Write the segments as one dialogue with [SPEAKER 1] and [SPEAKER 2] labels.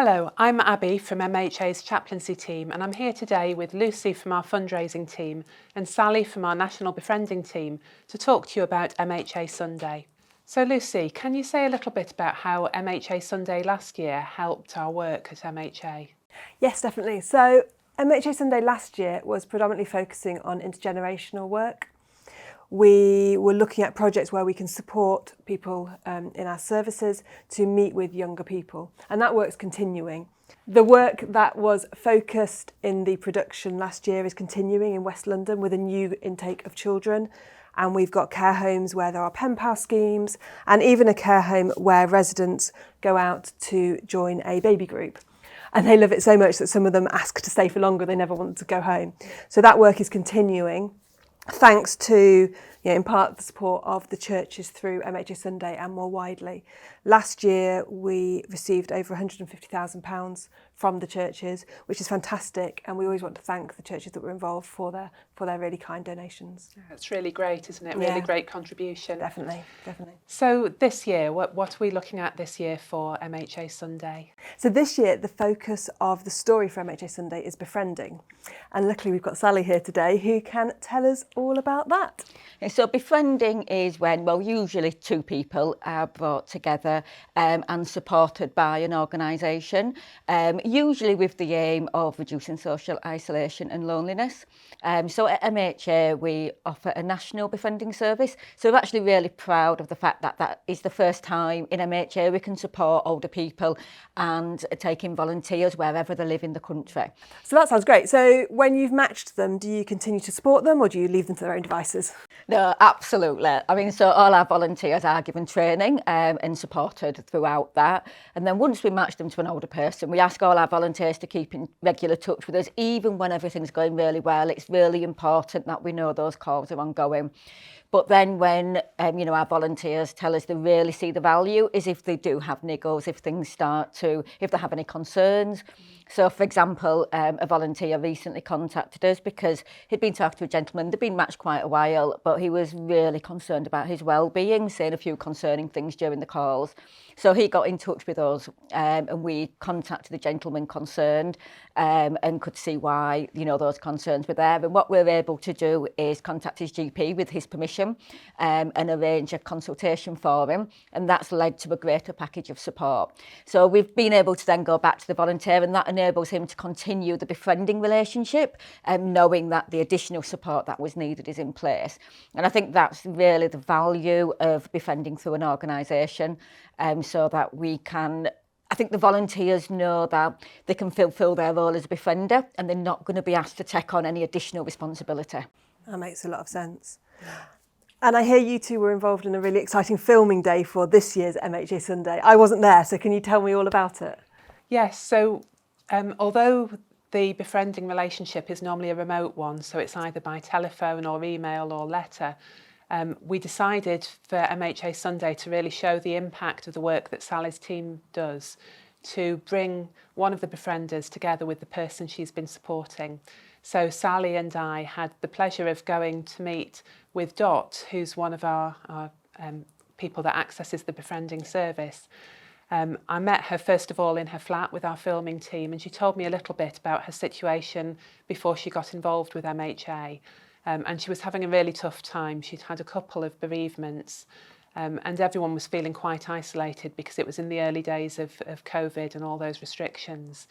[SPEAKER 1] Hello, I'm Abby from MHA's chaplaincy team, and I'm here today with Lucy from our fundraising team and Sally from our national befriending team to talk to you about MHA Sunday. So Lucy, can you say a little bit about how MHA Sunday last year helped our work at MHA?
[SPEAKER 2] Yes, definitely. So MHA Sunday last year was predominantly focusing on intergenerational work. We were looking at projects where we can support people in our services to meet with younger people, and that work's continuing. The work that was focused in the production last year is continuing in West London with a new intake of children, and we've got care homes where there are pen pal schemes, and even a care home where residents go out to join a baby group. And they love it so much that some of them ask to stay for longer, they never want to go home. So that work is continuing, thanks to, in part, the support of the churches through MHA Sunday and more widely. Last year, we received over £150,000 from the churches, which is fantastic. And we always want to thank the churches that were involved for their really kind donations.
[SPEAKER 1] It's really great, isn't it? Really great contribution.
[SPEAKER 2] Definitely, definitely.
[SPEAKER 1] So this year, what are we looking at this year for MHA Sunday?
[SPEAKER 2] So this year, the focus of the story for MHA Sunday is befriending. And luckily we've got Sally here today who can tell us all about that.
[SPEAKER 3] So befriending is when, usually two people are brought together and supported by an organisation, usually with the aim of reducing social isolation and loneliness. So at MHA we offer a national befriending service. So we're actually really proud of the fact that that is the first time in MHA we can support older people and take in volunteers wherever they live in the country.
[SPEAKER 2] So that sounds great. So when you've matched them, do you continue to support them or do you leave them to their own devices?
[SPEAKER 3] No, absolutely. So all our volunteers are given training and supported throughout that. And then once we match them to an older person, we ask all our volunteers to keep in regular touch with us, even when everything's going really well. It's really important that we know those calls are ongoing. But then when, our volunteers tell us they really see the value is if they do have niggles, if they have any concerns. So, for example, a volunteer recently contacted us because he'd been talking to a gentleman, they'd been matched quite a while, but he was really concerned about his well-being, saying a few concerning things during the calls. So he got in touch with us and we contacted the gentleman concerned and could see why, those concerns were there. And what we're able to do is contact his GP with his permission and arrange a consultation for him. And that's led to a greater package of support. So we've been able to then go back to the volunteer, and that enables him to continue the befriending relationship, knowing that the additional support that was needed is in place. And I think that's really the value of befriending through an organisation, so that I think the volunteers know that they can fulfil their role as a befriender and they're not going to be asked to take on any additional responsibility.
[SPEAKER 2] That makes a lot of sense. And I hear you two were involved in a really exciting filming day for this year's MHA Sunday. I wasn't there, so can you tell me all about it?
[SPEAKER 1] Yes, so although the befriending relationship is normally a remote one, so it's either by telephone or email or letter, we decided for MHA Sunday to really show the impact of the work that Sally's team does to bring one of the befrienders together with the person she's been supporting. So Sally and I had the pleasure of going to meet with Dot, who's one of our people that accesses the befriending service. I met her first of all in her flat with our filming team, and she told me a little bit about her situation before she got involved with MHA. And she was having a really tough time. She'd had a couple of bereavements and everyone was feeling quite isolated because it was in the early days of COVID and all those restrictions.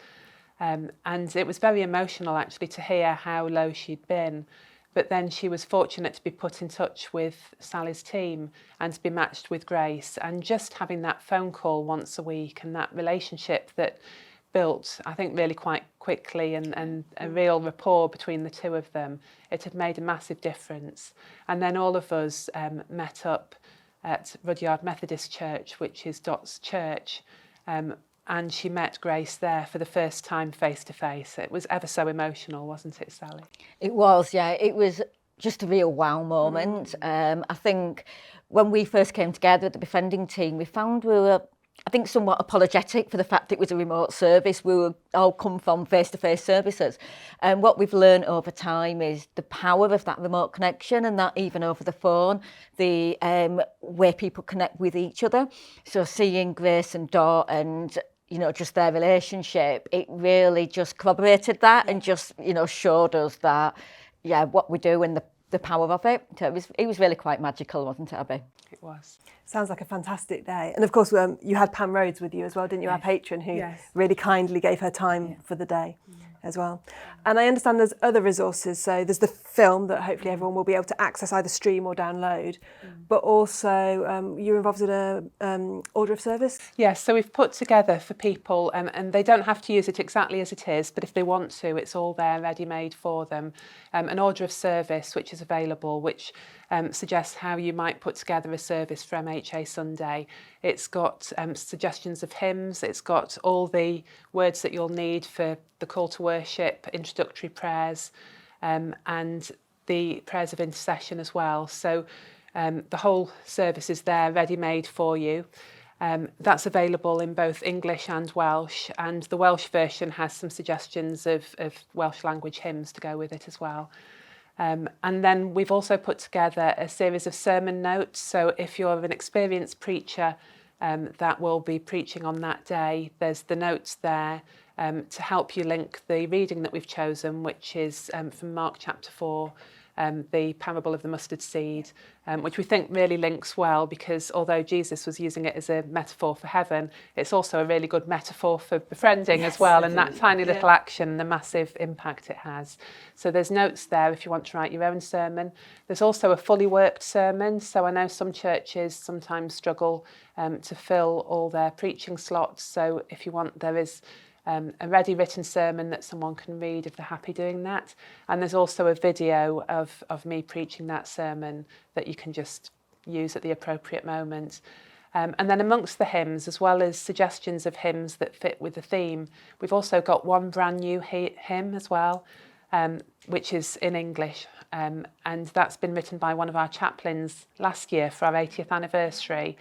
[SPEAKER 1] And it was very emotional actually to hear how low she'd been. But then she was fortunate to be put in touch with Sally's team and to be matched with Grace. And just having that phone call once a week and that relationship that built, I think, really quite quickly and a real rapport between the two of them, it had made a massive difference. And then all of us met up at Rudyard Methodist Church, which is Dot's church, and she met Grace there for the first time face to face. It was ever so emotional, wasn't it, Sally?
[SPEAKER 3] It was, yeah. It was just a real wow moment. I think when we first came together, the befriending team, we found we were, I think, somewhat apologetic for the fact it was a remote service. We were all come from face-to-face services. And what we've learned over time is the power of that remote connection, and that even over the phone, the way people connect with each other. So seeing Grace and Dot and just their relationship, it really just corroborated that and just, showed us that, what we do and the power of it. So it was really quite magical, wasn't it, Abby?
[SPEAKER 1] It was.
[SPEAKER 2] Sounds like a fantastic day. And of course, you had Pam Rhodes with you as well, didn't you? Our patron, who really kindly gave her time for the day as well. And I understand there's other resources. So there's the film that hopefully everyone will be able to access, either stream or download. But also you're involved in a order of service.
[SPEAKER 1] Yes, so we've put together for people, and they don't have to use it exactly as it is, but if they want to, it's all there ready-made for them. An order of service which is available, which suggests how you might put together a service for MHA Sunday. It's got suggestions of hymns, it's got all the words that you'll need for the call to worship, introductory prayers, and the prayers of intercession as well. So the whole service is there ready-made for you. That's available in both English and Welsh, and the Welsh version has some suggestions of Welsh language hymns to go with it as well. And then we've also put together a series of sermon notes. So if you're an experienced preacher that will be preaching on that day, there's the notes there to help you link the reading that we've chosen, which is from Mark chapter 4, the parable of the mustard seed, which we think really links well, because although Jesus was using it as a metaphor for heaven, it's also a really good metaphor for befriending as well, and that tiny little action, the massive impact it has. So there's notes there if you want to write your own sermon. There's also a fully worked sermon. So I know some churches sometimes struggle to fill all their preaching slots. So if you want, there is a ready written sermon that someone can read if they're happy doing that. And there's also a video of me preaching that sermon that you can just use at the appropriate moment. And then amongst the hymns, as well as suggestions of hymns that fit with the theme, we've also got one brand new hymn as well, which is in English. And that's been written by one of our chaplains last year for our 80th anniversary.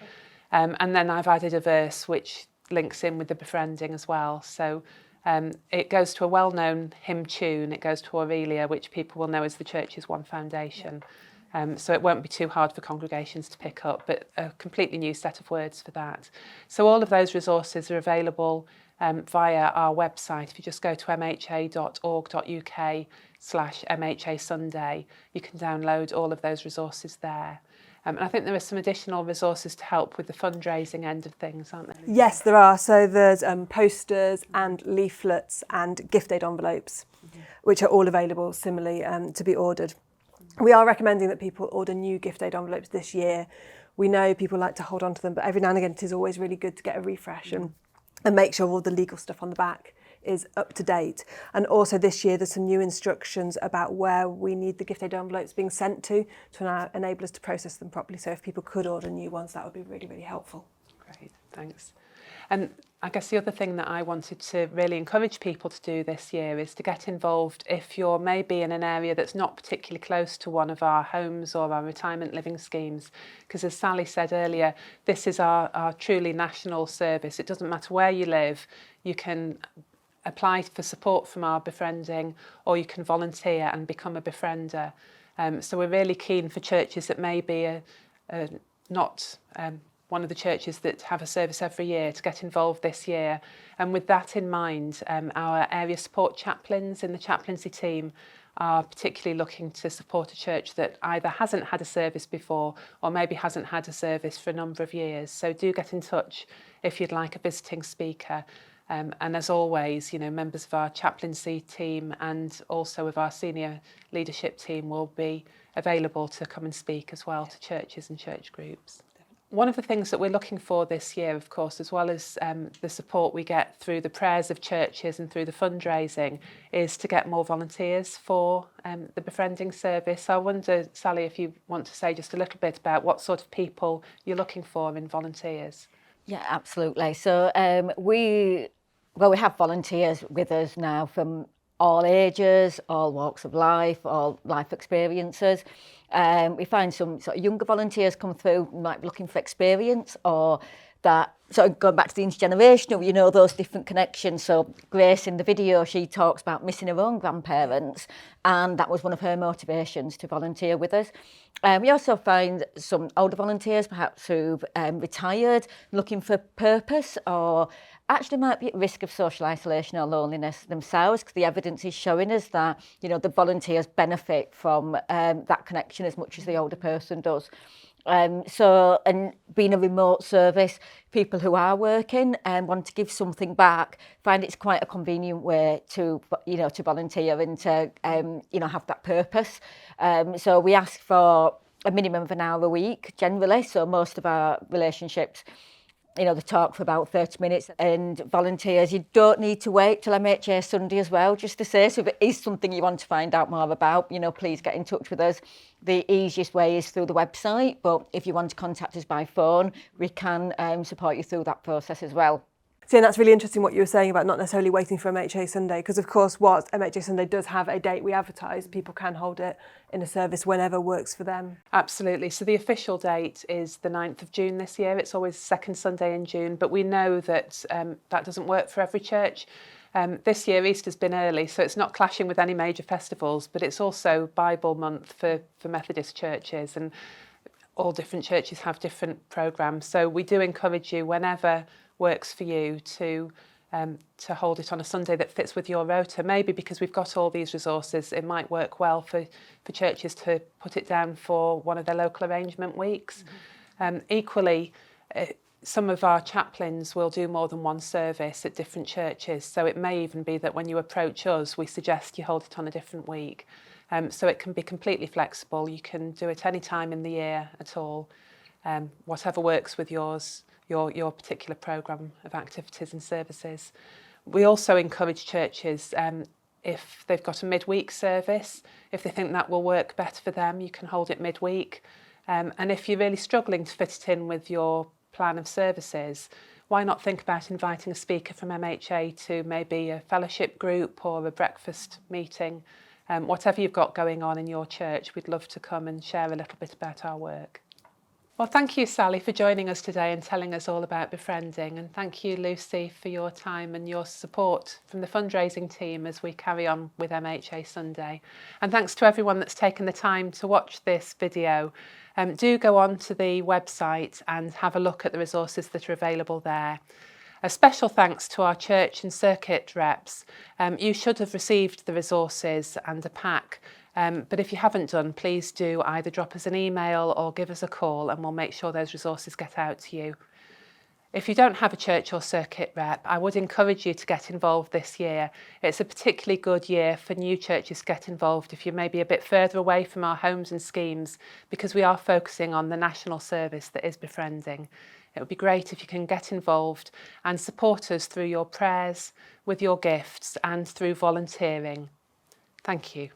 [SPEAKER 1] And then I've added a verse which links in with the befriending as well. So it goes to a well-known hymn tune. It goes to Aurelia, which people will know as the church's one foundation. So it won't be too hard for congregations to pick up, but a completely new set of words for that. So all of those resources are available via our website. If you just go to mha.org.uk/MHA Sunday, you can download all of those resources there. And I think there are some additional resources to help with the fundraising end of things, aren't there?
[SPEAKER 2] Yes, there are. So there's posters and leaflets and gift aid envelopes, which are all available similarly to be ordered. We are recommending that people order new gift aid envelopes this year. We know people like to hold on to them, but every now and again it is always really good to get a refresh and make sure all the legal stuff on the back is up to date. And also this year there's some new instructions about where we need the gift aid envelopes being sent to enable us to process them properly. So if people could order new ones, that would be really, really helpful.
[SPEAKER 1] Great, thanks. And I guess the other thing that I wanted to really encourage people to do this year is to get involved if you're maybe in an area that's not particularly close to one of our homes or our retirement living schemes. Because as Sally said earlier, this is our truly national service. It doesn't matter where you live, you can apply for support from our befriending, or you can volunteer and become a befriender. So we're really keen for churches that may be not one of the churches that have a service every year to get involved this year. And with that in mind, our area support chaplains in the chaplaincy team are particularly looking to support a church that either hasn't had a service before or maybe hasn't had a service for a number of years. So do get in touch if you'd like a visiting speaker. And as always, members of our chaplaincy team and also of our senior leadership team will be available to come and speak as well to churches and church groups. One of the things that we're looking for this year, of course, as well as the support we get through the prayers of churches and through the fundraising, is to get more volunteers for the befriending service. I wonder, Sally, if you want to say just a little bit about what sort of people you're looking for in volunteers.
[SPEAKER 3] Yeah, absolutely. So we have volunteers with us now from all ages, all walks of life, all life experiences. We find some sort of younger volunteers come through, might be looking for experience, or that sort of going back to the intergenerational, those different connections. So Grace in the video, she talks about missing her own grandparents, and that was one of her motivations to volunteer with us. We also find some older volunteers, perhaps who've retired, looking for purpose, or actually might be at risk of social isolation or loneliness themselves, because the evidence is showing us that, you know, the volunteers benefit from that connection as much as the older person does. And being a remote service, people who are working and want to give something back find it's quite a convenient way to, you know, to volunteer and to, you know, have that purpose. So we ask for a minimum of an hour a week generally. So most of our relationships, you know, they talk for about 30 minutes, and volunteers, you don't need to wait till MHA Sunday as well, just to say. So if it is something you want to find out more about, you know, please get in touch with us. The easiest way is through the website, but if you want to contact us by phone, we can support you through that process as well.
[SPEAKER 2] So yeah, that's really interesting what you were saying about not necessarily waiting for MHA Sunday, because of course what MHA Sunday does have a date we advertise, people can hold it in a service whenever works for them.
[SPEAKER 1] Absolutely. So the official date is the 9th of June this year. It's always the second Sunday in June, but we know that that doesn't work for every church. This year Easter's been early, so it's not clashing with any major festivals, but it's also Bible month for Methodist churches, and all different churches have different programmes. So we do encourage you, whenever works for you, to hold it on a Sunday that fits with your rota. Maybe because we've got all these resources, it might work well for churches to put it down for one of their local arrangement weeks. Equally, some of our chaplains will do more than one service at different churches, so it may even be that when you approach us, we suggest you hold it on a different week. So it can be completely flexible. You can do it any time in the year at all, whatever works with your particular programme of activities and services. We also encourage churches, if they've got a midweek service, if they think that will work better for them, you can hold it midweek. And if you're really struggling to fit it in with your plan of services, why not think about inviting a speaker from MHA to maybe a fellowship group or a breakfast meeting? Whatever you've got going on in your church, we'd love to come and share a little bit about our work. Well, thank you, Sally, for joining us today and telling us all about befriending. And thank you, Lucy, for your time and your support from the fundraising team as we carry on with MHA Sunday. And thanks to everyone that's taken the time to watch this video. Do go on to the website and have a look at the resources that are available there. A special thanks to our church and circuit reps. You should have received the resources and a pack. But if you haven't done, please do either drop us an email or give us a call, and we'll make sure those resources get out to you. If you don't have a church or circuit rep, I would encourage you to get involved this year. It's a particularly good year for new churches to get involved if you're maybe a bit further away from our homes and schemes, because we are focusing on the national service that is befriending. It would be great if you can get involved and support us through your prayers, with your gifts, and through volunteering. Thank you.